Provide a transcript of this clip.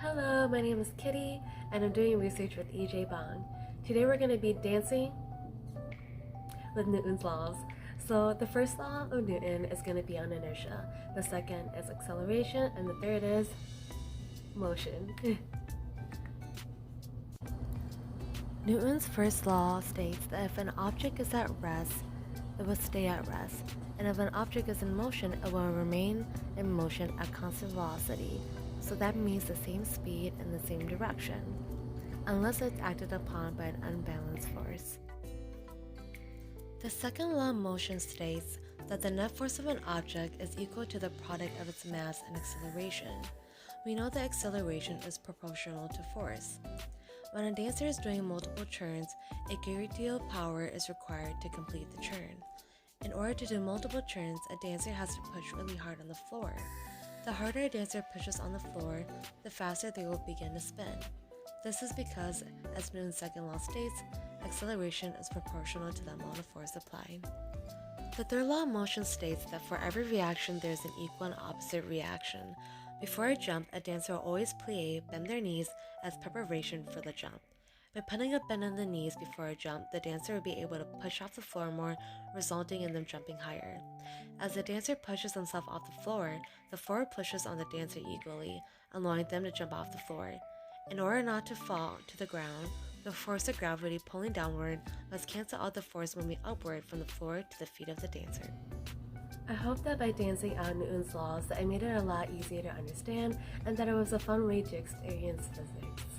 Hello, my name is Kitty, and I'm doing research with EJ Bong. Today we're going to be dancing with Newton's laws. So the first law of Newton is going to be on inertia, the second is acceleration, and the third is motion. Newton's first law states that if an object is at rest, it will stay at rest, and if an object is in motion, it will remain in motion at constant velocity. So that means the same speed and the same direction, unless it's acted upon by an unbalanced force. The second law of motion states that the net force of an object is equal to the product of its mass and acceleration. We know that acceleration is proportional to force. When a dancer is doing multiple turns, a great deal of power is required to complete the turn. In order to do multiple turns, a dancer has to push really hard on the floor. The harder a dancer pushes on the floor, the faster they will begin to spin. This is because, as Newton's second law states, acceleration is proportional to the amount of force applied. The third law of motion states that for every reaction there is an equal and opposite reaction. Before a jump, a dancer will always plie, bend their knees, as preparation for the jump. By putting a bend in the knees before a jump, the dancer will be able to push off the floor more, resulting in them jumping higher. As the dancer pushes themselves off the floor, the floor pushes on the dancer equally, allowing them to jump off the floor. In order not to fall to the ground, the force of gravity pulling downward must cancel out the force moving upward from the floor to the feet of the dancer. I hope that by dancing out Newton's laws that I made it a lot easier to understand and that it was a fun way to experience physics.